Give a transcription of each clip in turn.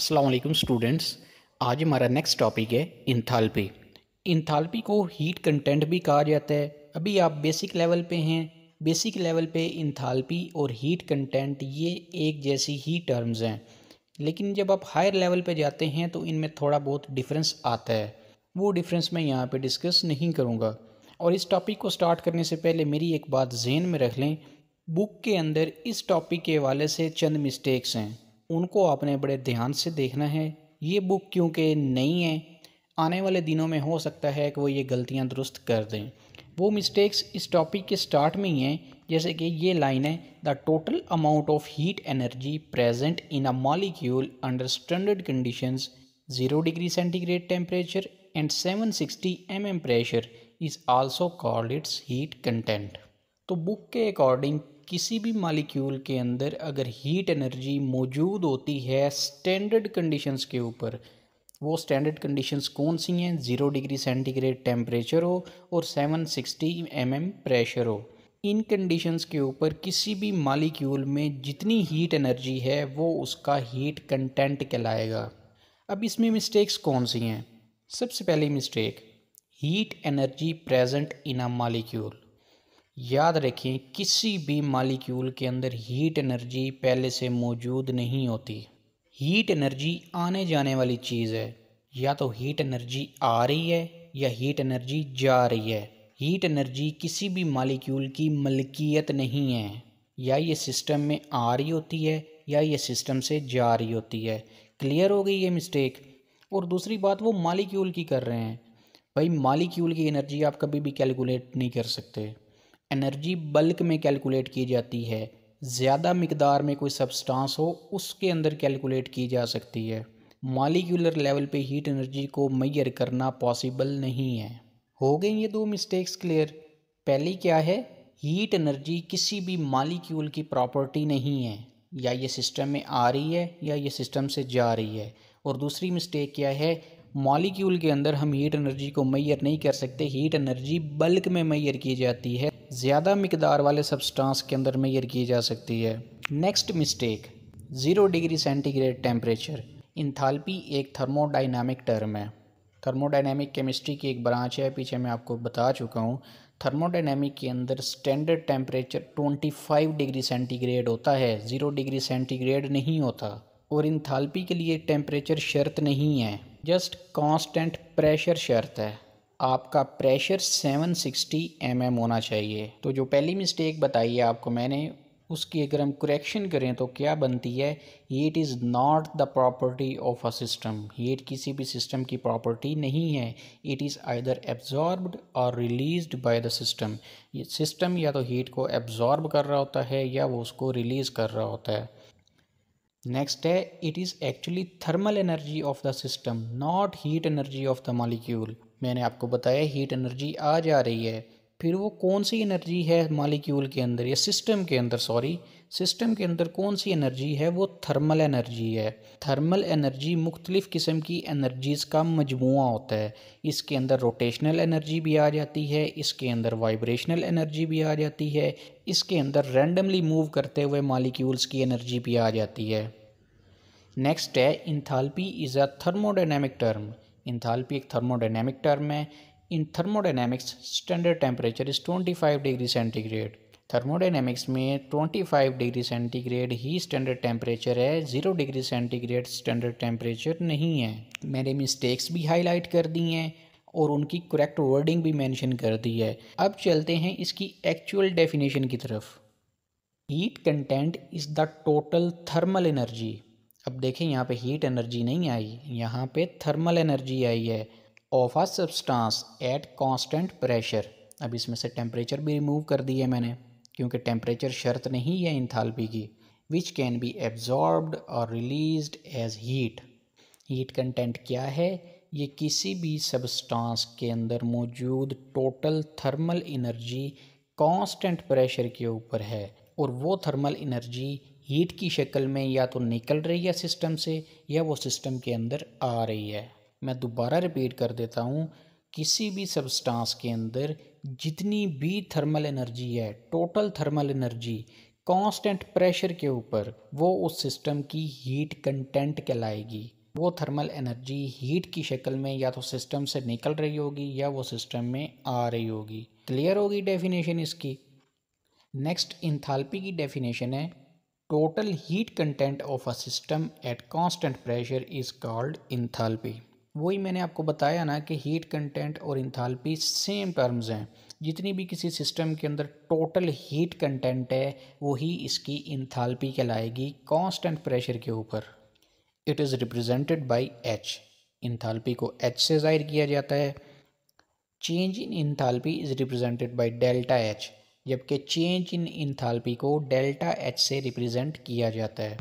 अस्सलाम वालेकुम स्टूडेंट्स। आज हमारा नेक्स्ट टॉपिक है इंथाल्पी। इंथाल्पी को हीट कंटेंट भी कहा जाता है। अभी आप बेसिक लेवल पे हैं। बेसिक लेवल पे इंथाल्पी और हीट कंटेंट ये एक जैसी ही टर्म्स हैं, लेकिन जब आप हायर लेवल पे जाते हैं तो इनमें थोड़ा बहुत डिफरेंस आता है। वो डिफरेंस मैं यहाँ पे डिस्कस नहीं करूँगा। और इस टॉपिक को स्टार्ट करने से पहले मेरी एक बात ज़हन में रख लें, बुक के अंदर इस टॉपिक के हवाले से चंद मिस्टेक्स हैं, उनको आपने बड़े ध्यान से देखना है। ये बुक क्योंकि नई है, आने वाले दिनों में हो सकता है कि वो ये गलतियां दुरुस्त कर दें। वो मिस्टेक्स इस टॉपिक के स्टार्ट में ही हैं, जैसे कि ये लाइन है, the total amount of heat energy present in a molecule under standard conditions 0 degree centigrade temperature and 760 mm pressure is also called its heat content. तो बुक के अकॉर्डिंग किसी भी मॉलिक्यूल के अंदर अगर हीट एनर्जी मौजूद होती है स्टैंडर्ड कंडीशंस के ऊपर, वो स्टैंडर्ड कंडीशंस कौन सी हैं? 0 डिग्री सेंटीग्रेड टेम्परेचर हो और 760 mm प्रेशर हो। इन कंडीशंस के ऊपर किसी भी मॉलिक्यूल में जितनी हीट एनर्जी है वो उसका हीट कंटेंट कहलाएगा। अब इसमें मिस्टेक्स कौन सी हैं? सबसे पहली mistake, heat energy present in a molecule. याद रखें, किसी भी मॉलिक्यूल के अंदर हीट एनर्जी पहले से मौजूद नहीं होती। हीट एनर्जी आने जाने वाली चीज़ है। या तो हीट एनर्जी आ रही है या हीट एनर्जी जा रही है। हीट एनर्जी किसी भी मॉलिक्यूल की मलकियत नहीं है। या ये सिस्टम में आ रही होती है या ये सिस्टम से जा रही होती है। क्लियर हो गई ये मिस्टेक। और दूसरी बात, वो मॉलिक्यूल की कर रहे हैं। भाई, मॉलिक्यूल की एनर्जी आप कभी भी कैलकुलेट नहीं कर सकते। एनर्जी बल्क में कैलकुलेट की जाती है। ज़्यादा मिकदार में कोई सब्सटेंस हो उसके अंदर कैलकुलेट की जा सकती है। मॉलिक्यूलर लेवल पे हीट एनर्जी को मेजर करना पॉसिबल नहीं है। हो गई ये दो मिस्टेक्स क्लियर। पहली क्या है? हीट एनर्जी किसी भी मॉलिक्यूल की प्रॉपर्टी नहीं है। या ये सिस्टम में आ रही है या ये सिस्टम से जा रही है। और दूसरी मिस्टेक क्या है? मॉलिक्यूल के अंदर हम हीट एनर्जी को मेजर नहीं कर सकते। हीट एनर्जी बल्क में मेजर की जाती है, ज़्यादा मिकदार वाले सब्सटेंस के अंदर मेजर की जा सकती है। Next mistake, 0 degree centigrade temperature. Enthalpy एक थर्मोडाइनामिक टर्म है। थर्मोडाइनामिक केमिस्ट्री की एक ब्रांच है, पीछे मैं आपको बता चुका हूँ। थर्मोडाइनामिक के अंदर स्टैंडर्ड टेम्परेचर 25 डिग्री सेंटीग्रेड होता है, 0 डिग्री सेंटीग्रेड नहीं होता। और इंथाल्पी के लिए टेम्परेचर शर्त नहीं है, जस्ट कांस्टेंट प्रेशर शर्त है। आपका प्रेशर 760 mm होना चाहिए। तो जो पहली मिस्टेक बताई है आपको मैंने, उसकी अगर हम करेक्शन करें तो क्या बनती है? Heat is not the property of a system. Heat किसी भी सिस्टम की प्रॉपर्टी नहीं है। इट इज़ आइदर एब्जॉर्ब्ड और रिलीज्ड बाय द सिस्टम। ये सिस्टम या तो हीट को एब्जॉर्ब कर रहा होता है या वो उसको रिलीज़ कर रहा होता है। नेक्स्ट है, it is actually thermal energy of the system, not heat energy of the molecule. मैंने आपको बताया हीट एनर्जी आ जा रही है, फिर वो कौन सी एनर्जी है मॉलिक्यूल के अंदर या सिस्टम के अंदर, सिस्टम के अंदर कौन सी एनर्जी है? वो थर्मल एनर्जी है। थर्मल एनर्जी मुख्तलिफ़ किस्म की एनर्जीज़ का मजमुआ होता है। इसके अंदर रोटेशनल एनर्जी भी आ जाती है, इसके अंदर वाइब्रेशनल एनर्जी भी आ जाती है, इसके अंदर रैंडमली मूव करते हुए मॉलिक्यूल्स की एनर्जी भी आ जाती है। नेक्स्ट है, enthalpy is a thermodynamic term. Enthalpy एक थर्मोडाइनमिक टर्म है। In thermodynamics standard temperature is 25 degree centigrade. Thermodynamics में 25 डिग्री सेंटीग्रेड ही स्टैंडर्ड टेम्परेचर है, 0 डिग्री सेंटीग्रेड स्टैंडर्ड टेम्परेचर नहीं है। मैंने मिस्टेक्स भी हाईलाइट कर दी हैं और उनकी करेक्ट वर्डिंग भी मेंशन कर दी है। अब चलते हैं इसकी एक्चुअल डेफिनेशन की तरफ। Heat content is the total thermal energy. अब देखें, यहाँ पे हीट एनर्जी नहीं आई, यहाँ पे थर्मल एनर्जी आई है of a substance at constant pressure. अब इसमें से टेम्परेचर भी रिमूव कर दिया मैंने, क्योंकि टेम्परेचर शर्त नहीं है इंथाल्पी की। विच कैन बी एब्जॉर्ब्ड और released as heat. Heat content क्या है? ये किसी भी सब्सटेंस के अंदर मौजूद total thermal energy constant pressure के ऊपर है, और वो थर्मल एनर्जी हीट की शक्ल में या तो निकल रही है सिस्टम से या वो सिस्टम के अंदर आ रही है। मैं दोबारा रिपीट कर देता हूँ, किसी भी सब्सटेंस के अंदर जितनी भी थर्मल एनर्जी है, total thermal energy constant pressure के ऊपर वो उस सिस्टम की हीट कंटेंट कहलाएगी। वो थर्मल एनर्जी हीट की शक्ल में या तो सिस्टम से निकल रही होगी या वो सिस्टम में आ रही होगी। क्लियर होगी डेफिनेशन इसकी। नेक्स्ट इंथैल्पी की डेफिनेशन है total heat content of a system at constant pressure is called enthalpy. वही मैंने आपको बताया ना कि हीट कंटेंट और इंथैल्पी सेम टर्म्स हैं। जितनी भी किसी सिस्टम के अंदर टोटल हीट कंटेंट है वही इसकी इंथैल्पी कहलाएगी कांस्टेंट प्रेशर के ऊपर। It is represented by H. Enthalpy को एच से जाहिर किया जाता है। Change in enthalpy is represented by delta H, जबकि चेंज इन इंथैल्पी को डेल्टा एच से रिप्रेजेंट किया जाता है।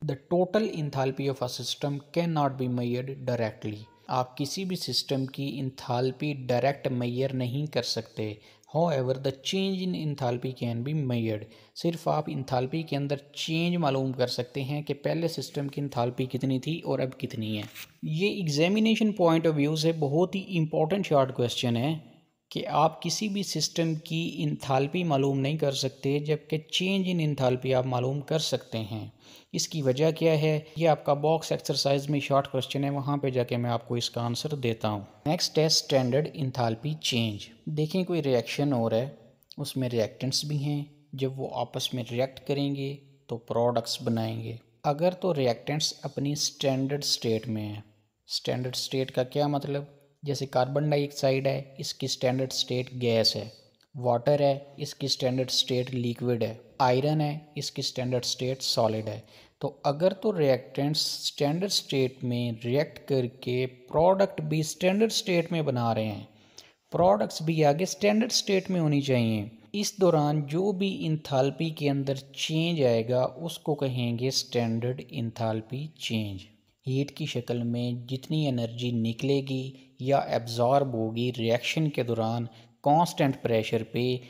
The total enthalpy of a system can not be measured directly. आप किसी भी सिस्टम की इंथैल्पी डायरेक्ट मेजर नहीं कर सकते। However the change in enthalpy can be measured. सिर्फ आप इंथैल्पी के अंदर चेंज मालूम कर सकते हैं कि पहले सिस्टम की इंथैल्पी कितनी थी और अब कितनी है। ये एग्जामिनेशन पॉइंट ऑफ व्यू से बहुत ही इंपॉर्टेंट शॉर्ट क्वेश्चन है कि आप किसी भी सिस्टम की इंथैल्पी मालूम नहीं कर सकते जबकि चेंज इन इंथैल्पी आप मालूम कर सकते हैं। इसकी वजह क्या है, ये आपका बॉक्स एक्सरसाइज में शॉर्ट क्वेश्चन है, वहाँ पे जाके मैं आपको इसका आंसर देता हूँ। नेक्स्ट है स्टैंडर्ड इंथैल्पी चेंज। देखें कोई रिएक्शन हो रहा है, उसमें रिएक्टेंट्स भी हैं, जब वो आपस में रिएक्ट करेंगे तो प्रोडक्ट्स बनाएंगे। अगर तो रिएक्टेंट्स अपनी स्टैंडर्ड स्टेट में हैं। स्टैंडर्ड स्टेट का क्या मतलब, जैसे कार्बन डाइऑक्साइड है, इसकी स्टैंडर्ड स्टेट गैस है। वाटर है, इसकी स्टैंडर्ड स्टेट लिक्विड है। आयरन है, इसकी स्टैंडर्ड स्टेट सॉलिड है। तो अगर तो रिएक्टेंट्स स्टैंडर्ड स्टेट में रिएक्ट करके प्रोडक्ट भी स्टैंडर्ड स्टेट में बना रहे हैं, प्रोडक्ट्स भी आगे स्टैंडर्ड स्टेट में होनी चाहिए। इस दौरान जो भी इंथैल्पी के अंदर चेंज आएगा उसको कहेंगे स्टैंडर्ड इंथैल्पी चेंज। हीट की शक्ल में जितनी एनर्जी निकलेगी या एब्जॉर्ब होगी रिएक्शन के दौरान कांस्टेंट प्रेशर पे,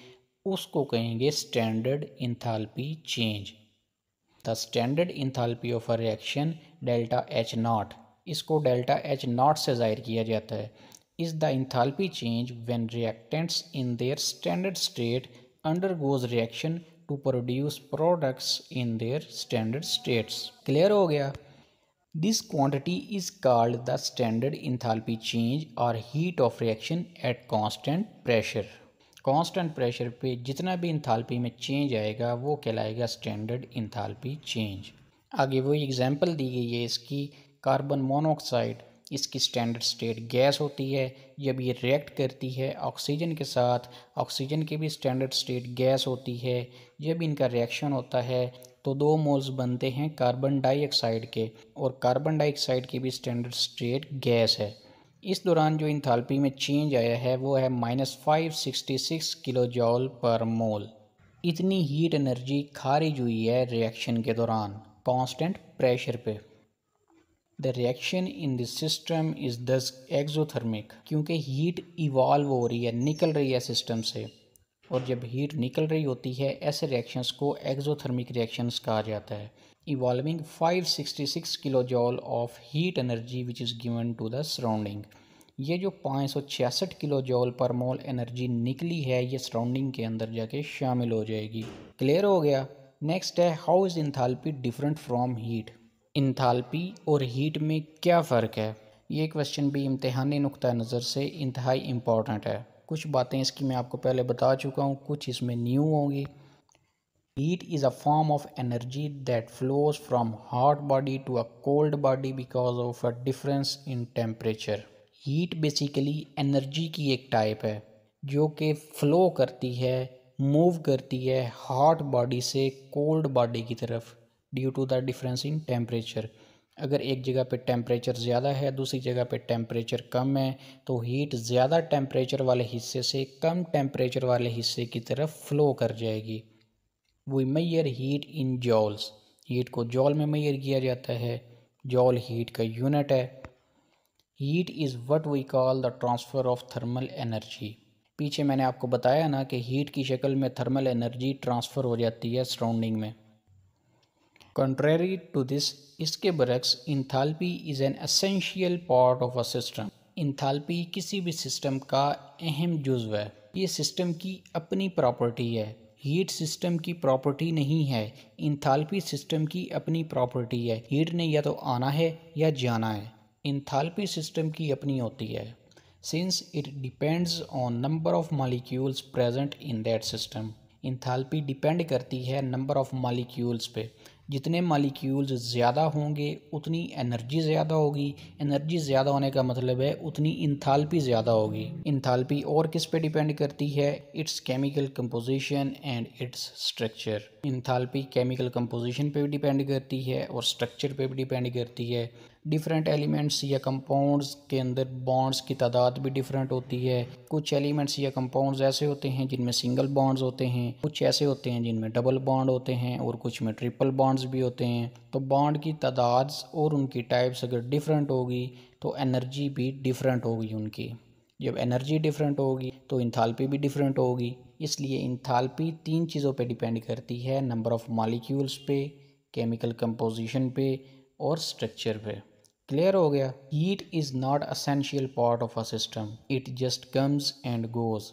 उसको कहेंगे standard enthalpy change. The standard enthalpy of a reaction delta H naught, इसको डेल्टा एच नॉट से जाहिर किया जाता है, is the enthalpy change when reactants in their standard state undergoes reaction to produce products in their standard states. Clear हो गया। This quantity is called the standard enthalpy change or heat of reaction at constant pressure. Constant pressure पे जितना भी enthalpy में change आएगा वो कहलाएगा standard enthalpy change. आगे वही एग्जांपल दी गई है इसकी, कार्बन मोनोऑक्साइड, इसकी स्टैंडर्ड स्टेट गैस होती है। जब ये रिएक्ट करती है ऑक्सीजन के साथ, ऑक्सीजन की भी स्टैंडर्ड स्टेट गैस होती है। जब इनका रिएक्शन होता है तो 2 मोल्स बनते हैं कार्बन डाइऑक्साइड के, और कार्बन डाइऑक्साइड की भी स्टैंडर्ड स्टेट गैस है। इस दौरान जो इंथैल्पी में चेंज आया है वो है -566 किलो जॉल पर मोल। इतनी हीट एनर्जी खारिज हुई है रिएक्शन के दौरान कांस्टेंट प्रेशर पे। The reaction in this system is दस एक्सोथर्मिक, क्योंकि हीट इवॉल्व हो रही है, निकल रही है सिस्टम से, और जब हीट निकल रही होती है ऐसे रिएक्शंस को एक्सोथर्मिक रिएक्शंस कहा जाता है। Evolving 566 kilo joule of heat energy which is given to the surrounding. ये जो 566 किलो जॉल पर मोल एनर्जी निकली है ये सराउंडिंग के अंदर जाके शामिल हो जाएगी। क्लियर हो गया। नेक्स्ट है how is enthalpy different from heat. Enthalpy और हीट में क्या फ़र्क है, ये क्वेश्चन भी इम्तिहानी नुक्ता नज़र से इंतहाई इम्पॉर्टेंट है। कुछ बातें इसकी मैं आपको पहले बता चुका हूँ, कुछ इसमें न्यू होंगी। Heat is a form of energy that flows from hot body to a cold body because of a difference in temperature. Heat basically energy की एक टाइप है जो कि फ़्लो करती है, मूव करती है हॉट बॉडी से कोल्ड बॉडी की तरफ due to the difference in temperature. अगर एक जगह पे टेम्परेचर ज़्यादा है दूसरी जगह पे टेम्परेचर कम है तो हीट ज़्यादा टेम्परेचर वाले हिस्से से कम टेम्परेचर वाले हिस्से की तरफ फ़्लो कर जाएगी। We measure heat in joules, heat को जॉल में मेजर किया जाता है। जॉल हीट का यूनिट है। Heat is what we call the transfer of thermal energy. पीछे मैंने आपको बताया ना कि हीट की शक्ल में थर्मल एनर्जी ट्रांसफ़र हो जाती है सराउंडिंग में। कंट्रेरी टू दिस, इसके बरक्स enthalpy is an essential part of a system. Enthalpy किसी भी सिस्टम का अहम जुज़्व है। ये सिस्टम की अपनी प्रॉपर्टी है। हीट सिस्टम की प्रॉपर्टी नहीं है, इंथाल्पी सिस्टम की अपनी प्रॉपर्टी है। हीट ने या तो आना है या जाना है। इंथाल्पी सिस्टम की अपनी होती है, since it depends on number of molecules present in that system. Enthalpy depend करती है नंबर ऑफ मॉलिक्यूल्स पे। जितने मॉलिक्यूल्स ज़्यादा होंगे उतनी एनर्जी ज़्यादा होगी। एनर्जी ज़्यादा होने का मतलब है उतनी इंथाल्पी ज़्यादा होगी। इंथाल्पी और किस पे डिपेंड करती है? It's chemical composition and its structure. Enthalpy chemical composition पे भी डिपेंड करती है और स्ट्रक्चर पे भी डिपेंड करती है। डिफरेंट एलिमेंट्स या कंपाउंड्स के अंदर बॉन्ड्स की तादाद भी डिफरेंट होती है। कुछ एलिमेंट्स या कंपाउंड्स ऐसे होते हैं जिनमें सिंगल बॉन्ड्स होते हैं, कुछ ऐसे होते हैं जिनमें डबल बॉन्ड होते हैं और कुछ में ट्रिपल बॉन्ड्स भी होते हैं। तो बॉन्ड की तादाद और उनकी टाइप्स अगर डिफरेंट होगी तो एनर्जी भी डिफरेंट होगी उनकी। जब एनर्जी डिफरेंट होगी तो इंथाल्पी भी डिफरेंट होगी। इसलिए इंथाल्पी 3 चीज़ों पे डिपेंड करती है, नंबर ऑफ मॉलिक्यूल्स पे, केमिकल कंपोजिशन पे और स्ट्रक्चर पे। क्लियर हो गया? Heat is not essential part of a system, it just comes and goes.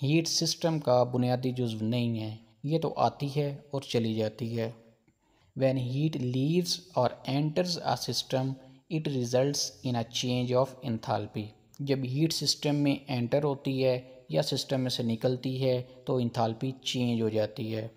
Heat system का बुनियादी जुज़्व नहीं है, ये तो आती है और चली जाती है। When heat leaves or enters a system, it results in a change of enthalpy. जब हीट सिस्टम में एंटर होती है या सिस्टम में से निकलती है तो इंथाल्पी चेंज हो जाती है।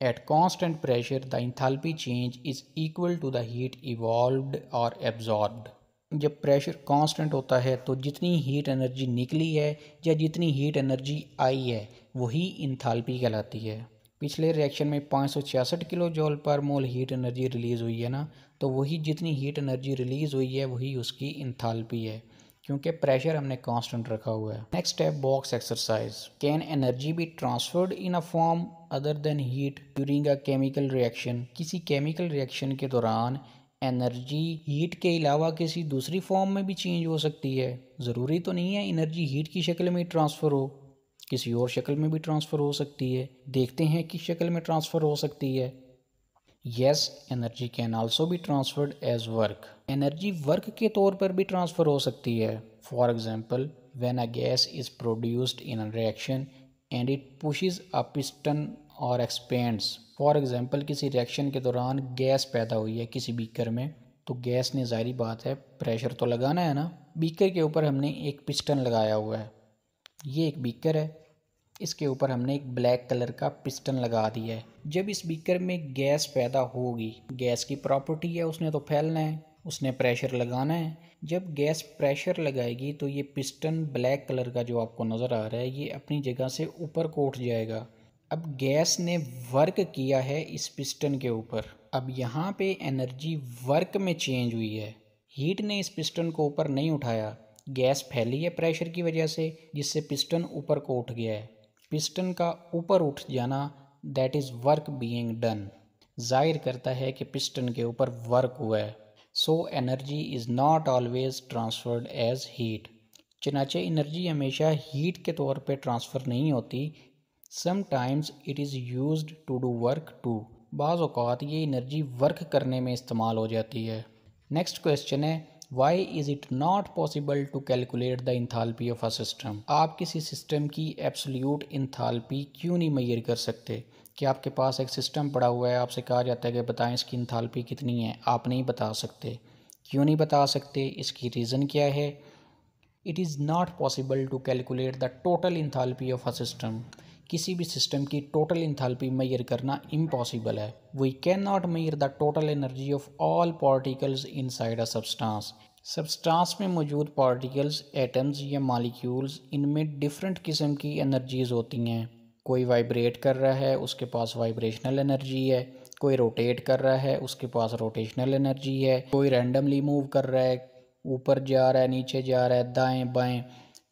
At constant pressure, the enthalpy change is equal to the heat evolved or absorbed. जब प्रेशर कांस्टेंट होता है तो जितनी हीट एनर्जी निकली है या जितनी हीट एनर्जी आई है वही इंथाल्पी कहलाती है। पिछले रिएक्शन में 566 किलो जॉल पर मोल हीट एनर्जी रिलीज़ हुई है ना, तो वही जितनी हीट एनर्जी रिलीज़ हुई है वही उसकी इंथाल्पी है, क्योंकि प्रेशर हमने कांस्टेंट रखा हुआ है। Next step, box exercise. Can energy be transferred in a form other than heat during a chemical reaction? किसी केमिकल रिएक्शन के दौरान एनर्जी हीट के अलावा किसी दूसरी फॉर्म में भी चेंज हो सकती है। ज़रूरी तो नहीं है एनर्जी हीट की शक्ल में ट्रांसफ़र हो, किसी और शक्ल में भी ट्रांसफ़र हो सकती है। देखते हैं किस शक्ल में ट्रांसफ़र हो सकती है। Yes, energy can also be transferred as work. Energy work के तौर पर भी ट्रांसफ़र हो सकती है। For example, when a gas is produced in a reaction and it pushes a piston और एक्सपेंड्स। फॉर एग्जांपल, किसी रिएक्शन के दौरान गैस पैदा हुई है किसी बीकर में, तो गैस ने, ज़ाहिर बात है, प्रेशर तो लगाना है ना। बीकर के ऊपर हमने एक पिस्टन लगाया हुआ है। ये एक बीकर है, इसके ऊपर हमने एक ब्लैक कलर का पिस्टन लगा दिया है। जब इस बीकर में गैस पैदा होगी, गैस की प्रॉपर्टी है उसने तो फैलना है, उसने प्रेशर लगाना है। जब गैस प्रेशर लगाएगी तो ये पिस्टन ब्लैक कलर का जो आपको नज़र आ रहा है ये अपनी जगह से ऊपर को उठ जाएगा। अब गैस ने वर्क किया है इस पिस्टन के ऊपर। अब यहाँ पे एनर्जी वर्क में चेंज हुई है। हीट ने इस पिस्टन को ऊपर नहीं उठाया, गैस फैली है प्रेशर की वजह से, जिससे पिस्टन ऊपर को उठ गया है। पिस्टन का ऊपर उठ जाना, that is work being done, जाहिर करता है कि पिस्टन के ऊपर वर्क हुआ है। So energy is not always transferred as heat. चनाचे एनर्जी हमेशा हीट के तौर पे ट्रांसफ़र नहीं होती। Sometimes it is used to do work too. बाज़ औक़ात ये एनर्जी वर्क करने में इस्तेमाल हो जाती है। नेक्स्ट क्वेश्चन है, why is it not possible to calculate the enthalpy of a system? आप किसी सिस्टम की एब्सोल्यूट इंथाल्पी क्यों नहीं मेजर कर सकते? कि आपके पास एक सिस्टम पड़ा हुआ है, आपसे कहा जाता है कि बताएं इसकी इंथाल्पी कितनी है, आप नहीं बता सकते। क्यों नहीं बता सकते? इसकी रीज़न क्या है? It is not possible to calculate the total enthalpy of a system. किसी भी सिस्टम की टोटल इंथाल्पी मेजर करना इम्पॉसिबल है। We can not measure the total energy of all particles inside a substance. Substance में मौजूद particles, atoms या molecules, इनमें different किस्म की एनर्जीज होती हैं। कोई वाइब्रेट कर रहा है, उसके पास वाइब्रेशनल एनर्जी है। कोई रोटेट कर रहा है, उसके पास रोटेशनल एनर्जी है। कोई रैंडमली मूव कर रहा है, ऊपर जा रहा है, नीचे जा रहा है, दाएं बाएं,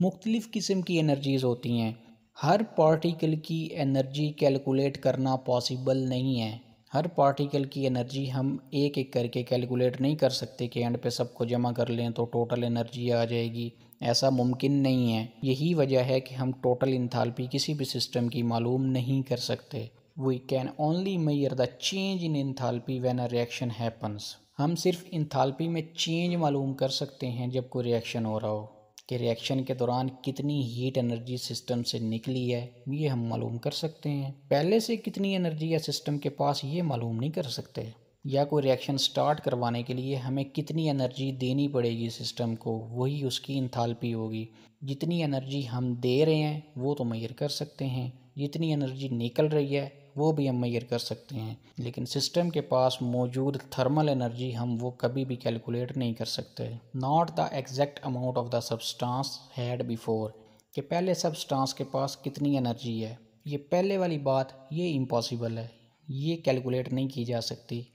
मुख्तलिफ़ किस्म की एनर्जीज़ होती हैं। हर पार्टिकल की एनर्जी कैलकुलेट करना पॉसिबल नहीं है। हर पार्टिकल की एनर्जी हम एक एक करके कैलकुलेट नहीं कर सकते कि एंड पे सबको जमा कर लें तो टोटल एनर्जी आ जाएगी। ऐसा मुमकिन नहीं है। यही वजह है कि हम टोटल इंथाल्पी किसी भी सिस्टम की मालूम नहीं कर सकते। We can only measure the change in enthalpy when a reaction happens. हम सिर्फ इंथाल्पी में चेंज मालूम कर सकते हैं जब कोई रिएक्शन हो रहा हो। कि रिएक्शन के दौरान कितनी हीट एनर्जी सिस्टम से निकली है ये हम मालूम कर सकते हैं। पहले से कितनी एनर्जी है सिस्टम के पास ये मालूम नहीं कर सकते। या कोई रिएक्शन स्टार्ट करवाने के लिए हमें कितनी एनर्जी देनी पड़ेगी सिस्टम को, वही उसकी इंथाल्पी होगी। जितनी एनर्जी हम दे रहे हैं वो तो मेजर कर सकते हैं, जितनी एनर्जी निकल रही है वो भी हम मेजर कर सकते हैं, लेकिन सिस्टम के पास मौजूद थर्मल एनर्जी हम वो कभी भी कैलकुलेट नहीं कर सकते। Not the exact amount of the substance had before, कि पहले सब्सटेंस के पास कितनी एनर्जी है, ये पहले वाली बात ये इम्पॉसिबल है, ये कैलकुलेट नहीं की जा सकती।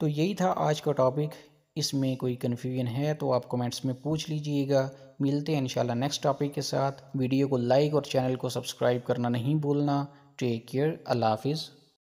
तो यही था आज का टॉपिक। इसमें कोई कन्फ्यूजन है तो आप कमेंट्स में पूछ लीजिएगा। मिलते हैं इंशाल्लाह नेक्स्ट टॉपिक के साथ। वीडियो को लाइक और चैनल को सब्सक्राइब करना नहीं भूलना। टेक केयर, अल्लाह हाफिज़।